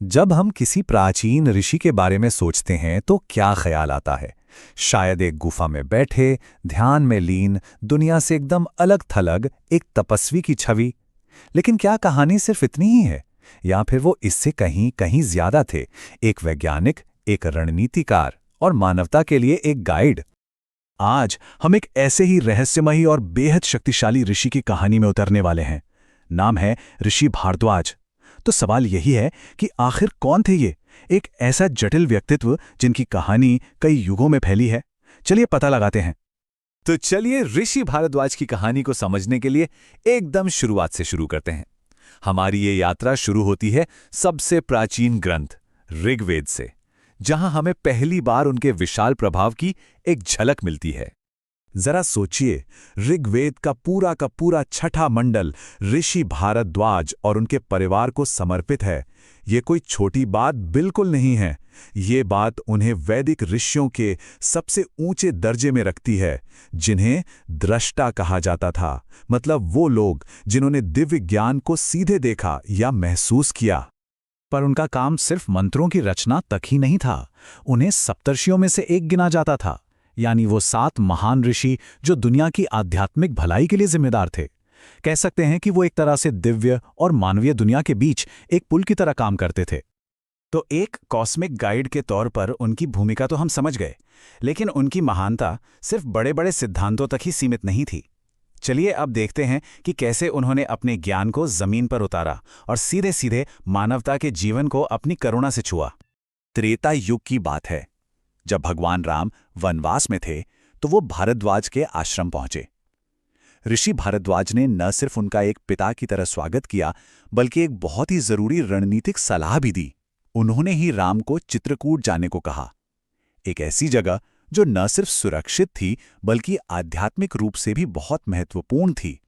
जब हम किसी प्राचीन ऋषि के बारे में सोचते हैं तो क्या ख्याल आता है? शायद एक गुफा में बैठे, ध्यान में लीन, दुनिया से एकदम अलग थलग एक तपस्वी की छवि। लेकिन क्या कहानी सिर्फ इतनी ही है, या फिर वो इससे कहीं कहीं ज्यादा थे? एक वैज्ञानिक, एक रणनीतिकार और मानवता के लिए एक गाइड। आज हम एक ऐसे ही रहस्यमयी और बेहद शक्तिशाली ऋषि की कहानी में उतरने वाले हैं। नाम है ऋषि भारद्वाज। तो सवाल यही है कि आखिर कौन थे ये, एक ऐसा जटिल व्यक्तित्व जिनकी कहानी कई युगों में फैली है। चलिए पता लगाते हैं। तो चलिए ऋषि भारद्वाज की कहानी को समझने के लिए एकदम शुरुआत से शुरू करते हैं। हमारी ये यात्रा शुरू होती है सबसे प्राचीन ग्रंथ ऋग्वेद से, जहां हमें पहली बार उनके विशाल प्रभाव की एक झलक मिलती है। जरा सोचिए, ऋग्वेद का पूरा छठा मंडल ऋषि भारद्वाज और उनके परिवार को समर्पित है। ये कोई छोटी बात बिल्कुल नहीं है। ये बात उन्हें वैदिक ऋषियों के सबसे ऊंचे दर्जे में रखती है, जिन्हें दृष्टा कहा जाता था। मतलब वो लोग जिन्होंने दिव्य ज्ञान को सीधे देखा या महसूस किया। पर उनका काम सिर्फ मंत्रों की रचना तक ही नहीं था। उन्हें सप्तर्षियों में से एक गिना जाता था, यानी वो 7 महान ऋषि जो दुनिया की आध्यात्मिक भलाई के लिए जिम्मेदार थे। कह सकते हैं कि वो एक तरह से दिव्य और मानवीय दुनिया के बीच एक पुल की तरह काम करते थे। तो एक कॉस्मिक गाइड के तौर पर उनकी भूमिका तो हम समझ गए, लेकिन उनकी महानता सिर्फ बड़े-बड़े सिद्धांतों तक ही सीमित नहीं थी। चलिए अब देखते हैं कि कैसे उन्होंने अपने ज्ञान को जमीन पर उतारा और सीधे-सीधे मानवता के जीवन को अपनी करुणा से छुआ। त्रेता युग की बात है। जब भगवान राम वनवास में थे तो वो भारद्वाज के आश्रम पहुंचे। ऋषि भारद्वाज ने न सिर्फ उनका एक पिता की तरह स्वागत किया, बल्कि एक बहुत ही जरूरी रणनीतिक सलाह भी दी। उन्होंने ही राम को चित्रकूट जाने को कहा, एक ऐसी जगह जो न सिर्फ सुरक्षित थी बल्कि आध्यात्मिक रूप से भी बहुत महत्वपूर्ण थी।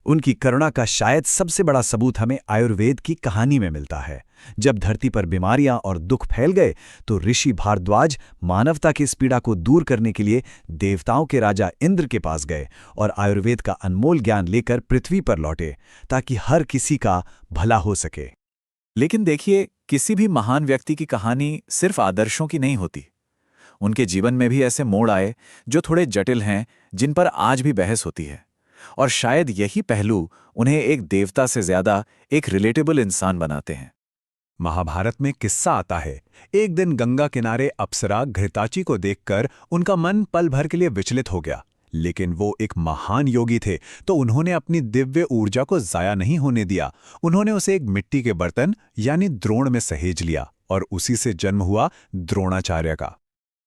उनकी करुणा का शायद सबसे बड़ा सबूत हमें आयुर्वेद की कहानी में मिलता है। जब धरती पर बीमारियां और दुख फैल गए तो ऋषि भारद्वाज मानवता की इस पीड़ा को दूर करने के लिए देवताओं के राजा इंद्र के पास गए और आयुर्वेद का अनमोल ज्ञान लेकर पृथ्वी पर लौटे, ताकि हर किसी का भला हो सके। लेकिन देखिए, किसी भी महान व्यक्ति की कहानी सिर्फ आदर्शों की नहीं होती। उनके जीवन में भी ऐसे मोड़ आए जो थोड़े जटिल हैं, जिन पर आज भी बहस होती है। और शायद यही पहलू उन्हें एक देवता से ज्यादा एक रिलेटेबल इंसान बनाते हैं। महाभारत में किस्सा आता है, एक दिन गंगा किनारे अप्सरा घृताची को देखकर उनका मन पल भर के लिए विचलित हो गया। लेकिन वो एक महान योगी थे, तो उन्होंने अपनी दिव्य ऊर्जा को जाया नहीं होने दिया। उन्होंने उसे एक मिट्टी के बर्तन यानी द्रोण में सहेज लिया और उसी से जन्म हुआ द्रोणाचार्य का।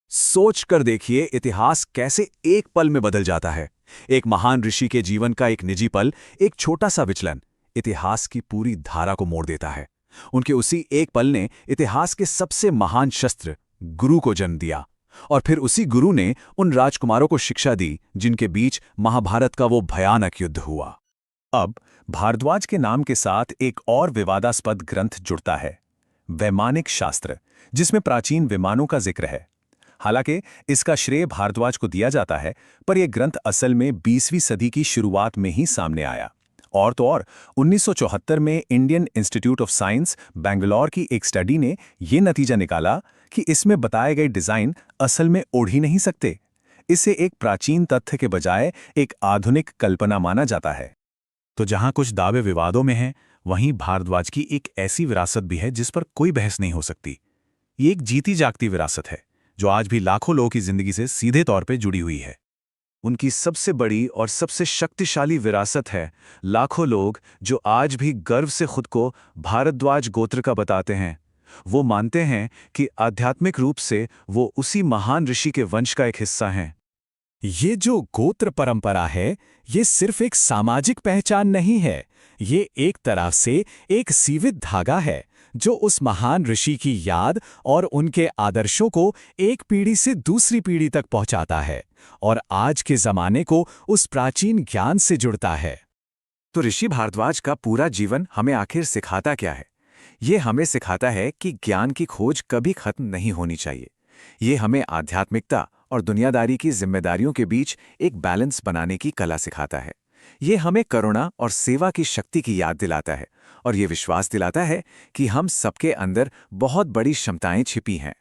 सोच कर देखिए, इतिहास कैसे एक पल में बदल जाता है। एक महान ऋषि के जीवन का एक निजी पल, एक छोटा सा विचलन इतिहास की पूरी धारा को मोड़ देता है। उनके उसी एक पल ने इतिहास के सबसे महान शस्त्र गुरु को जन्म दिया, और फिर उसी गुरु ने उन राजकुमारों को शिक्षा दी जिनके बीच महाभारत का वो भयानक युद्ध हुआ। अब भारद्वाज के नाम के साथ एक और विवादास्पद ग्रंथ जुड़ता है, वैमानिक शास्त्र, जिसमें प्राचीन विमानों का जिक्र है। हालांकि इसका श्रेय भारद्वाज को दिया जाता है, पर यह ग्रंथ असल में 20वीं सदी की शुरुआत में ही सामने आया। और तो और 1974 में Indian institute of science Bangalore की एक स्टडी ने यह नतीजा निकाला कि इसमें बताए गए डिजाइन असल में उड़ ही नहीं सकते। इसे एक प्राचीन तथ्य के बजाय एक आधुनिक कल्पना माना जाता है। तो जहां कुछ दावे विवादों में हैं, वहीं भारद्वाज की एक ऐसी विरासत भी है जिस पर कोई बहस नहीं हो सकती। ये एक जीती जागती विरासत है जो आज भी लाखों लोगों की जिंदगी से सीधे तौर पे जुड़ी हुई है। उनकी सबसे बड़ी और सबसे शक्तिशाली विरासत है लाखों लोग जो आज भी गर्व से खुद को भारद्वाज गोत्र का बताते हैं। वो मानते हैं कि आध्यात्मिक रूप से वो उसी महान ऋषि के वंश का एक हिस्सा हैं। ये जो गोत्र परंपरा है, ये सिर्फ एक सामाजिक पहचान नहीं है। ये एक तरह से एक सीवित धागा है जो उस महान ऋषि की याद और उनके आदर्शों को एक पीढ़ी से दूसरी पीढ़ी तक पहुंचाता है और आज के जमाने को उस प्राचीन ज्ञान से जुड़ता है। तो ऋषि भारद्वाज का पूरा जीवन हमें आखिर सिखाता क्या है? ये हमें सिखाता है कि ज्ञान की खोज कभी खत्म नहीं होनी चाहिए। ये हमें आध्यात्मिकता और दुनियादारी की जिम्मेदारियों के बीच एक बैलेंस बनाने की कला सिखाता है। ये हमें करुणा और सेवा की शक्ति की याद दिलाता है और ये विश्वास दिलाता है कि हम सबके अंदर बहुत बड़ी क्षमताएं छिपी हैं।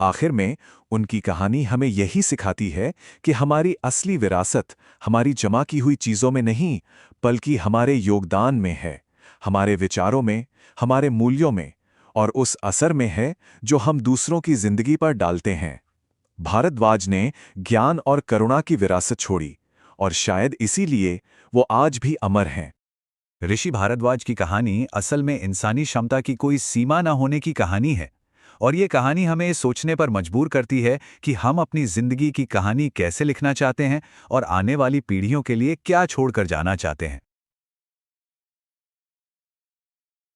आखिर में उनकी कहानी हमें यही सिखाती है कि हमारी असली विरासत हमारी जमा की हुई चीज़ों में नहीं, बल्कि हमारे योगदान में है, हमारे विचारों में, हमारे मूल्यों में, और उस असर में है जो हम दूसरों की जिंदगी पर डालते हैं। भारद्वाज ने ज्ञान और करुणा की विरासत छोड़ी, और शायद इसीलिए वो आज भी अमर हैं। ऋषि भारद्वाज की कहानी असल में इंसानी क्षमता की कोई सीमा न होने की कहानी है। और ये कहानी हमें सोचने पर मजबूर करती है कि हम अपनी जिंदगी की कहानी कैसे लिखना चाहते हैं और आने वाली पीढ़ियों के लिए क्या छोड़कर जाना चाहते हैं।